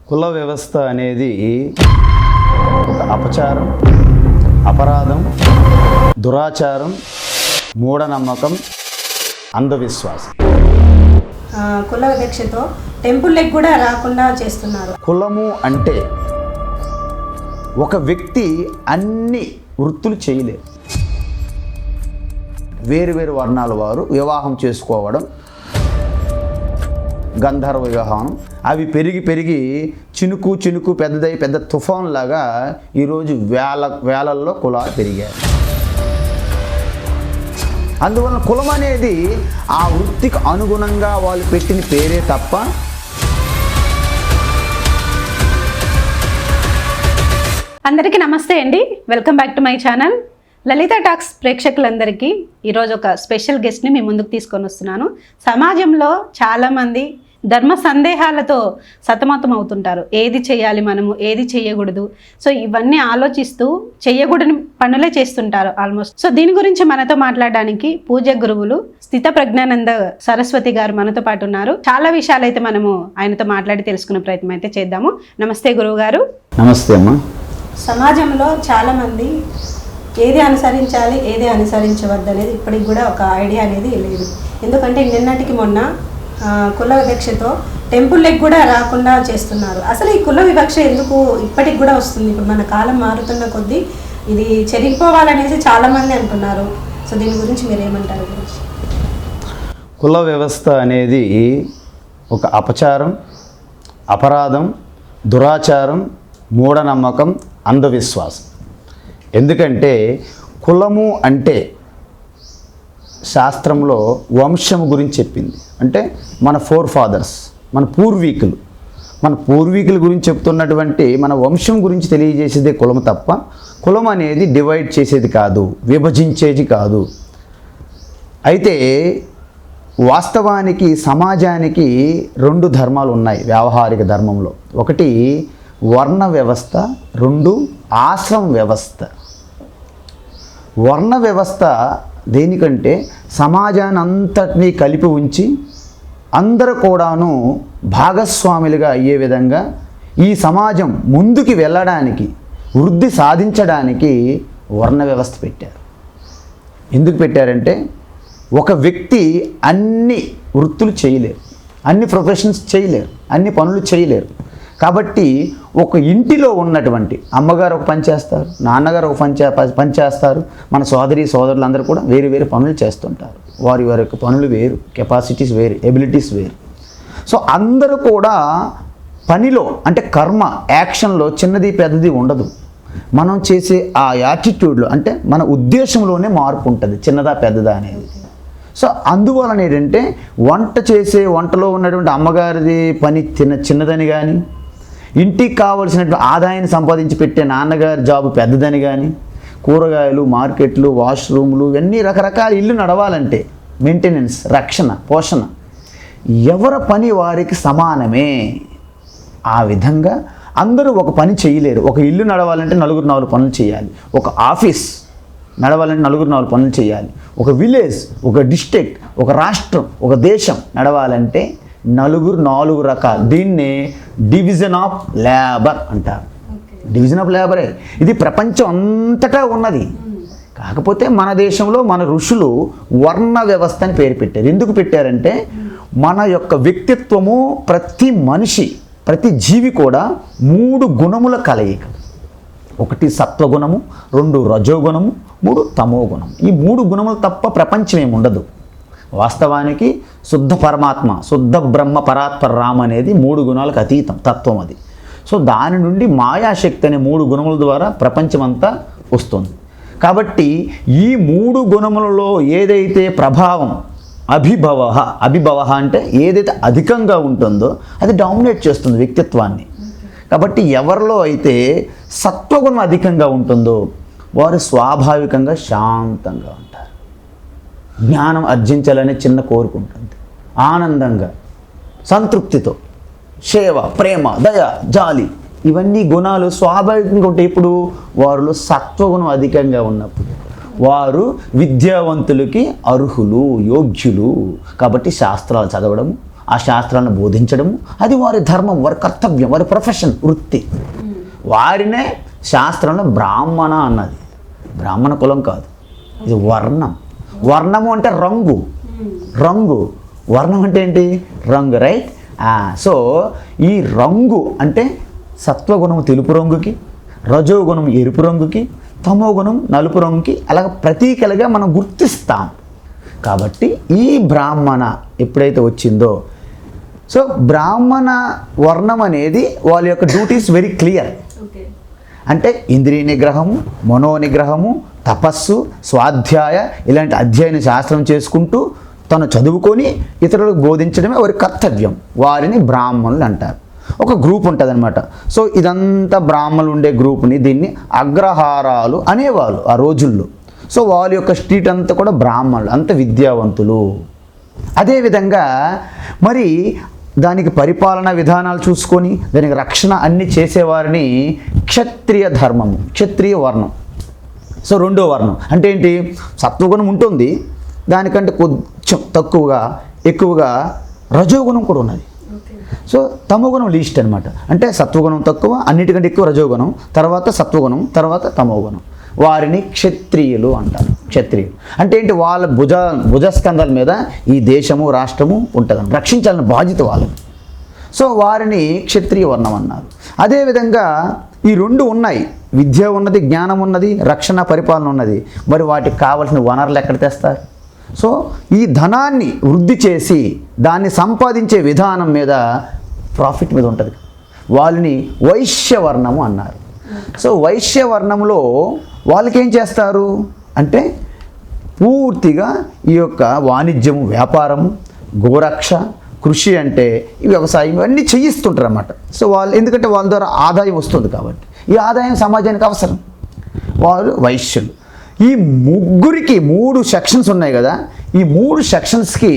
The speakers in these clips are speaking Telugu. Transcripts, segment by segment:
కుల వ్యవస్థ అనేది ఒక అపచారం, అపరాధం, దురాచారం, మూఢనమ్మకం, అంధవిశ్వాసం. కుల వివక్షతో టెంపుల్కి కూడా రాకుండా చేస్తున్నారు. కులము అంటే ఒక వ్యక్తి అన్ని వృత్తులు చేయలేరు. వేరు వేరు వర్ణాల వారు వివాహం చేసుకోవడం, గంధర్వ వివాహం, అవి పెరిగి పెరిగి చినుకు చినుకు పెద్దదై పెద్ద తుఫాన్ లాగా ఈరోజు వేలల్లో కులాలు పెరిగాయి. అందువలన కులం అనేది ఆ వృత్తికి అనుగుణంగా వాళ్ళు పెట్టిన పేరే తప్ప అందరికీ నమస్తే అండి. Welcome back to my channel Lalitha talks. ప్రేక్షకులందరికీ ఈరోజు ఒక స్పెషల్ గెస్ట్ని మీ ముందుకు తీసుకొని వస్తున్నాను. సమాజంలో చాలామంది ధర్మ సందేహాలతో సతమతం అవుతుంటారు. ఏది చేయాలి, మనము ఏది చేయకూడదు, సో ఇవన్నీ ఆలోచిస్తూ చేయకూడని పనులే చేస్తుంటారు ఆల్మోస్ట్. సో దీని గురించి మనతో మాట్లాడడానికి పూజ్య గురువులు స్థిత ప్రజ్ఞానంద సరస్వతి గారు మనతో పాటు ఉన్నారు. చాలా విషయాలు అయితే మనము ఆయనతో మాట్లాడి తెలుసుకునే ప్రయత్నం అయితే చేద్దాము. నమస్తే గురువు గారు. నమస్తే అమ్మా. సమాజంలో చాలామంది ఏది అనుసరించాలి, ఏది అనుసరించవద్దు అనేది ఇప్పటికి కూడా ఒక ఐడియా అనేది లేదు. ఎందుకంటే నిన్నటికి మొన్న కుల వివక్షతో టెంపుల్కి కూడా రాకుండా చేస్తున్నారు. అసలు ఈ కుల వివక్ష ఎందుకు ఇప్పటికి కూడా వస్తుంది? ఇప్పుడు మన కాలం మారుతున్న కొద్దీ ఇది చెరిగిపోవాలనేసి చాలామంది అంటున్నారు. సో దీని గురించి మీరు ఏమంటారు? కుల వ్యవస్థ అనేది ఒక అపచారం, అపరాధం, దురాచారం, మూఢనమ్మకం, అంధవిశ్వాసం. ఎందుకంటే కులము అంటే శాస్త్రంలో వంశము గురించి చెప్పింది. అంటే మన ఫాదర్స్, మన పూర్వీకుల గురించి చెప్తున్నటువంటి మన వంశం గురించి తెలియజేసేదే కులం తప్ప కులం అనేది డివైడ్ చేసేది కాదు, విభజించేది కాదు. అయితే వాస్తవానికి సమాజానికి రెండు ధర్మాలు ఉన్నాయి వ్యావహారిక ధర్మంలో. ఒకటి వర్ణ వ్యవస్థ, రెండు ఆశ్రమ వ్యవస్థ. వర్ణ వ్యవస్థ దేనికంటే సమాజాన్ని అంతటినీ కలిపి ఉంచి అందరూ కూడాను భాగస్వాములుగా అయ్యే విధంగా ఈ సమాజం ముందుకు వెళ్ళడానికి, వృద్ధి సాధించడానికి వర్ణ వ్యవస్థ పెట్టారు. ఎందుకు పెట్టారంటే ఒక వ్యక్తి అన్ని వృత్తులు చేయలేరు, అన్ని ప్రొఫెషన్స్ చేయలేరు, అన్ని పనులు చేయలేరు. కాబట్టి ఒక ఇంటిలో ఉన్నటువంటి అమ్మగారు ఒక పని చేస్తారు, నాన్నగారు ఒక పని చేస్తారు, మన సోదరులు అందరూ కూడా వేరు వేరు పనులు చేస్తుంటారు. వారి యొక్క పనులు వేరు, కెపాసిటీస్ వేరు, ఎబిలిటీస్ వేరు. సో అందరూ కూడా పనిలో అంటే కర్మ, యాక్షన్లో చిన్నది పెద్దది ఉండదు. మనం చేసే ఆ యాటిట్యూడ్లో అంటే మన ఉద్దేశంలోనే మార్పు ఉంటుంది, చిన్నదా పెద్దదా అనేది. సో అందువలన ఏంటంటే వంటలో ఉన్నటువంటి అమ్మగారిది పని చిన్నదని కానీ, ఇంటికి కావలసినటువంటి ఆదాయాన్ని సంపాదించి పెట్టే నాన్నగారి జాబు పెద్దదని కానీ, కూరగాయలు, మార్కెట్లు, వాష్రూమ్లు, ఇవన్నీ రకరకాల ఇల్లు నడవాలంటే మెయింటెనెన్స్, రక్షణ, పోషణ ఎవరి పని వారికి సమానమే. ఆ విధంగా అందరూ ఒక పని చేయలేరు. ఒక ఇల్లు నడవాలంటే నలుగురు 4 పనులు చేయాలి. ఒక ఆఫీస్ నడవాలంటే నలుగురు 4 పనులు చేయాలి. ఒక విలేజ్, ఒక డిస్ట్రిక్ట్, ఒక రాష్ట్రం, ఒక దేశం నడవాలంటే నలుగురు 4 రకాలు. దీన్నే డివిజన్ ఆఫ్ లేబర్ అంటారు. డివిజన్ ఆఫ్ లేబరే ఇది ప్రపంచం అంతటా ఉన్నది. కాకపోతే మన దేశంలో మన ఋషులు వర్ణ వ్యవస్థ అని పేరు పెట్టారు. ఎందుకు పెట్టారంటే మన యొక్క వ్యక్తిత్వము, ప్రతి మనిషి, ప్రతి జీవి కూడా 3 గుణముల కలయిక. 1 సత్వగుణము, 2 రజోగుణము, 3 తమోగుణం. ఈ 3 గుణములు తప్ప ప్రపంచం ఏమి ఉండదు. వాస్తవానికి శుద్ధ పరమాత్మ, శుద్ధ బ్రహ్మ, పరాత్పర రామ అనేది 3 గుణాలకు అతీతం తత్వం అది. సో దాని నుండి మాయాశక్తి అనే 3 గుణముల ద్వారా ప్రపంచమంతా వస్తుంది. కాబట్టి ఈ 3 గుణములలో ఏదైతే ప్రభావం అభిభవ అంటే ఏదైతే అధికంగా ఉంటుందో అది డామినేట్ చేస్తుంది వ్యక్తిత్వాన్ని. కాబట్టి ఎవరిలో అయితే సత్వగుణం అధికంగా ఉంటుందో వారు స్వాభావికంగా శాంతంగా ఉంటారు. జ్ఞానం అర్జించాలనే చిన్న కోరిక ఉంటుంది. ఆనందంగా, సంతృప్తితో, సేవ, ప్రేమ, దయ, జాలి, ఇవన్నీ గుణాలు స్వాభావికంగా ఉంటాయి. ఇప్పుడు వారిలో సత్వగుణం అధికంగా ఉన్నప్పుడు వారు విద్యావంతులకి అర్హులు, యోగ్యులు. కాబట్టి శాస్త్రాలు చదవడము, ఆ శాస్త్రాలను బోధించడము, అది వారి ధర్మం, వారి కర్తవ్యం, వారి ప్రొఫెషన్, వృత్తి. వారినే శాస్త్రంలో బ్రాహ్మణ అన్నది. బ్రాహ్మణ కులం కాదు, ఇది వర్ణం. వర్ణము అంటే రంగు, రంగు. వర్ణం అంటే ఏంటి? రంగు, రైట్? సో ఈ రంగు అంటే సత్వగుణం తెలుపు రంగుకి, రజోగుణం ఎరుపు రంగుకి, తమోగుణం నలుపు రంగుకి అలాగ ప్రతీకలుగా మనం గుర్తిస్తాం. కాబట్టి ఈ బ్రాహ్మణ ఎప్పుడైతే వచ్చిందో, సో బ్రాహ్మణ వర్ణం అనేది వాళ్ళ యొక్క డ్యూటీస్ వెరీ క్లియర్. అంటే ఇంద్రియ నిగ్రహము, మనో నిగ్రహము, తపస్సు, స్వాధ్యాయ ఇలాంటి అధ్యయన శాస్త్రం చేసుకుంటూ తను చదువుకొని ఇతరులకు బోధించడమే వారి కర్తవ్యం. వారిని బ్రాహ్మణులు అంటారు. ఒక గ్రూప్ ఉంటుంది అనమాట. సో ఇదంతా బ్రాహ్మణులు ఉండే గ్రూప్ని దీన్ని అగ్రహారాలు అనేవాళ్ళు ఆ రోజుల్లో. సో వాళ్ళ యొక్క స్ట్రీట్ అంతా కూడా బ్రాహ్మణులు, అంత విద్యావంతులు. అదేవిధంగా మరి దానికి పరిపాలన విధానాలు చూసుకొని దానికి రక్షణ అన్ని చేసేవారిని క్షత్రియ ధర్మము, క్షత్రియ వర్ణం. సో రెండో వర్ణం అంటే ఏంటి? సత్వగుణం ఉంటుంది, దానికంటే కొంచెం తక్కువగా ఎక్కువగా రజోగుణం కూడా ఉన్నది. సో తమోగుణం లీస్ట్ అనమాట. అంటే సత్వగుణం తక్కువ, అన్నిటికంటే ఎక్కువ రజోగుణం, తర్వాత సత్వగుణం, తర్వాత తమోగుణం. వారిని క్షత్రియులు అంటారు. క్షత్రియులు అంటే ఏంటి? వాళ్ళ భుజస్కంధాల మీద ఈ దేశము రాష్ట్రము ఉంటుందని రక్షించాలని బాధ్యత వాళ్ళని. సో వారిని క్షత్రియ వర్ణం అన్నారు. అదేవిధంగా ఈ రెండు ఉన్నాయి, విద్య ఉన్నది, జ్ఞానం ఉన్నది, రక్షణ పరిపాలన ఉన్నది. మరి వాటికి కావలసిన వనరులు ఎక్కడ తెస్తారు? సో ఈ ధనాన్ని వృద్ధి చేసి దాన్ని సంపాదించే విధానం మీద, ప్రాఫిట్ మీద ఉంటుంది. వాళ్ళని వైశ్యవర్ణము అన్నారు. సో వైశ్యవర్ణంలో వాళ్ళకి ఏం చేస్తారు అంటే పూర్తిగా ఈ యొక్క వాణిజ్యము, వ్యాపారము, గోరక్ష, కృషి అంటే ఈ వ్యవసాయం ఇవన్నీ చేయిస్తుంటారు అన్నమాట. సో వాళ్ళు ఎందుకంటే వాళ్ళ ద్వారా ఆదాయం వస్తుంది కాబట్టి ఈ ఆదాయం సమాజానికి అవసరం. వారు వైశ్యులు. ఈ ముగ్గురికి 3 సెక్షన్స్ ఉన్నాయి కదా, ఈ 3 సెక్షన్స్కి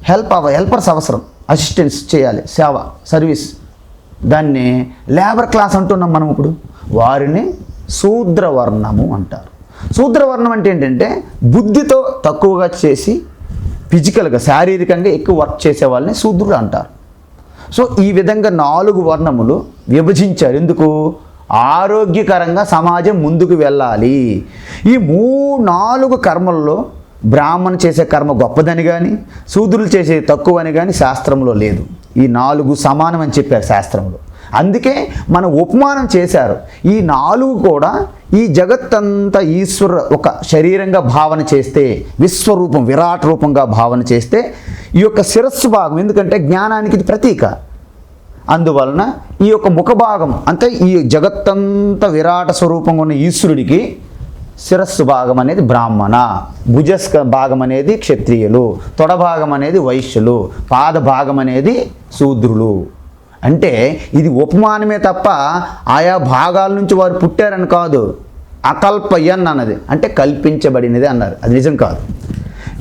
హెల్పర్స్ అవసరం, అసిస్టెన్స్ చేయాలి, సేవ, సర్వీస్. దాన్ని లేబర్ క్లాస్ అంటున్నాం మనం ఇప్పుడు. వారిని శూద్రవర్ణము అంటారు. శూద్రవర్ణం అంటే ఏంటంటే బుద్ధితో తక్కువగా చేసి ఫిజికల్గా, శారీరకంగా ఎక్కువ వర్క్ చేసే వాళ్ళని శూద్రులు అంటారు. సో ఈ విధంగా 4 వర్ణములు విభజించారు. ఎందుకు? ఆరోగ్యకరంగా సమాజం ముందుకు వెళ్ళాలి. ఈ 4 కర్మల్లో బ్రాహ్మణ చేసే కర్మ గొప్పదని కానీ శూద్రులు చేసే తక్కువని కానీ శాస్త్రంలో లేదు. ఈ 4 సమానం అని చెప్పారు శాస్త్రంలో. అందుకే మన ఉపమానం చేశారు. ఈ 4 కూడా ఈ జగత్తంతా ఈశ్వర ఒక శరీరంగా భావన చేస్తే, విశ్వరూపం విరాట్ రూపంగా భావన చేస్తే ఈ యొక్క శిరస్సు భాగం, ఎందుకంటే జ్ఞానానికి ఇది ప్రతీక, అందువలన ఈ యొక్క ముఖ భాగం అంటే ఈ జగత్తంతా విరాట స్వరూపంగా ఉన్న ఈశ్వరుడికి శిరస్సు భాగం అనేది బ్రాహ్మణ, భుజస్క భాగం అనేది క్షత్రియులు, తొడ భాగం అనేది వైశ్యులు, పాద భాగం అనేది శూద్రులు. అంటే ఇది ఉపమానమే తప్ప ఆయా భాగాల నుంచి వారు పుట్టారని కాదు. అకల్పయన్ అన్నది అంటే కల్పించబడినది అన్నారు, అది నిజం కాదు.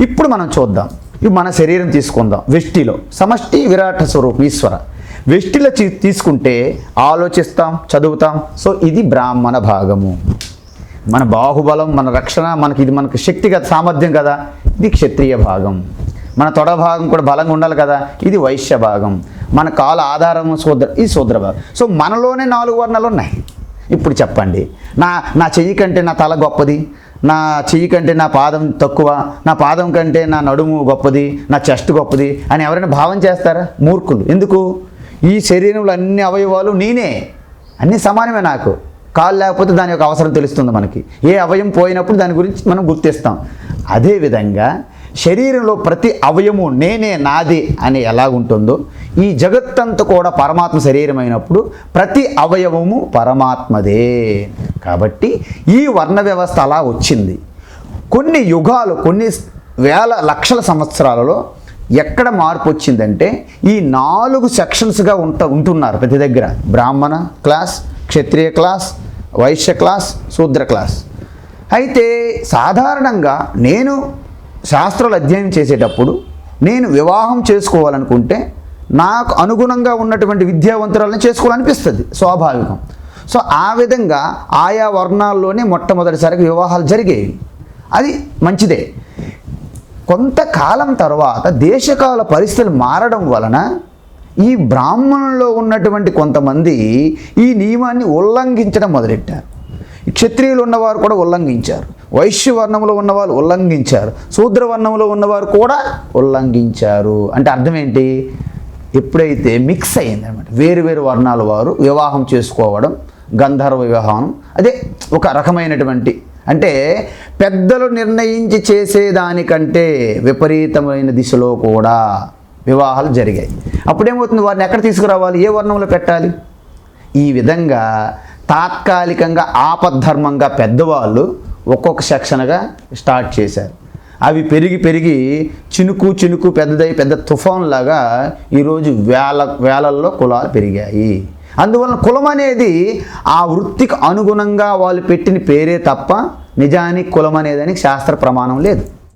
ఇప్పుడు మనం చూద్దాం. ఇప్పుడు మన శరీరం తీసుకుందాం. వెష్టిలో సమష్టి విరాట స్వరూపం ఈశ్వర. వెష్టిలో తీసుకుంటే ఆలోచిస్తాం, చదువుతాం. సో ఇది బ్రాహ్మణ భాగము. మన బాహుబలం, మన రక్షణ, మనకి శక్తిగత సామర్థ్యం కదా, ఇది క్షత్రియ భాగం. మన తొడ భాగం కూడా బలంగా ఉండాలి కదా, ఇది వైశ్య భాగం. మన కాల ఆధారము ఈ శూద్ర భాగం. సో మనలోనే 4 వర్ణాలు ఉన్నాయి. ఇప్పుడు చెప్పండి, నా చెయ్యి కంటే నా తల గొప్పది, నా చెయ్యి కంటే నా పాదం తక్కువ, నా పాదం కంటే నా నడుము గొప్పది, నా చెస్ట్ గొప్పది అని ఎవరైనా భావం చేస్తారా? మూర్ఖులు. ఎందుకు? ఈ శరీరంలో అన్ని అవయవాలు నేనే, అన్నీ సమానమే. నాకు కాలు లేకపోతే దాని యొక్క అవసరం తెలుస్తుంది మనకి. ఏ అవయం పోయినప్పుడు దాని గురించి మనం గుర్తిస్తాం. అదేవిధంగా శరీరంలో ప్రతి అవయము నేనే, నాది అని ఎలాగుంటుందో ఈ జగత్తంతా కూడా పరమాత్మ శరీరం అయినప్పుడు ప్రతి అవయవము పరమాత్మదే. కాబట్టి ఈ వర్ణ వ్యవస్థ అలా వచ్చింది. కొన్ని యుగాలు, కొన్ని వేల లక్షల సంవత్సరాలలో ఎక్కడ మార్పు వచ్చిందంటే ఈ 4 సెక్షన్స్గా ఉంటున్నారు ప్రతి దగ్గర. బ్రాహ్మణ క్లాస్, క్షత్రియ క్లాస్, వైశ్య క్లాస్, శూద్ర క్లాస్. అయితే సాధారణంగా నేను శాస్త్రాలు అధ్యయనం చేసేటప్పుడు నేను వివాహం చేసుకోవాలనుకుంటే నాకు అనుగుణంగా ఉన్నటువంటి విద్యావంతురాలను చేసుకోవాలనిపిస్తుంది, స్వాభావికం. సో ఆ విధంగా ఆయా వర్ణాల్లోనే మొట్టమొదటిసారిగా వివాహాలు జరిగేవి. అది మంచిదే. కొంతకాలం తర్వాత దేశకాల పరిస్థితులు మారడం వలన ఈ బ్రాహ్మణుల్లో ఉన్నటువంటి కొంతమంది ఈ నియమాన్ని ఉల్లంఘించడం మొదలెట్టారు. క్షత్రియులు ఉన్నవారు కూడా ఉల్లంఘించారు, వైశ్యవర్ణంలో ఉన్నవారు ఉల్లంఘించారు, శూద్రవర్ణంలో ఉన్నవారు కూడా ఉల్లంఘించారు. అంటే అర్థం ఏంటి? ఎప్పుడైతే మిక్స్ అయ్యింది అనమాట, వేరు వేరు వర్ణాల వారు వివాహం చేసుకోవడం, గంధర్వ వివాహం, అదే ఒక రకమైనటువంటి, అంటే పెద్దలు నిర్ణయించి చేసేదానికంటే విపరీతమైన దిశలో కూడా వివాహాలు జరిగాయి. అప్పుడేమవుతుంది? వారిని ఎక్కడ తీసుకురావాలి? ఏ వర్ణంలో పెట్టాలి? ఈ విధంగా తాత్కాలికంగా ఆపద్ధర్మంగా పెద్దవాళ్ళు ఒక్కొక్క సెక్షన్గా స్టార్ట్ చేశారు. అవి పెరిగి పెరిగి చినుకు చినుకు పెద్దదై పెద్ద తుఫాన్ లాగా ఈరోజు వేలల్లో కులాలు పెరిగాయి. అందువలన కులం అనేది ఆ వృత్తికి అనుగుణంగా వాళ్ళు పెట్టిన పేరే తప్ప నిజానికి కులం అనేదానికి శాస్త్ర ప్రమాణం లేదు.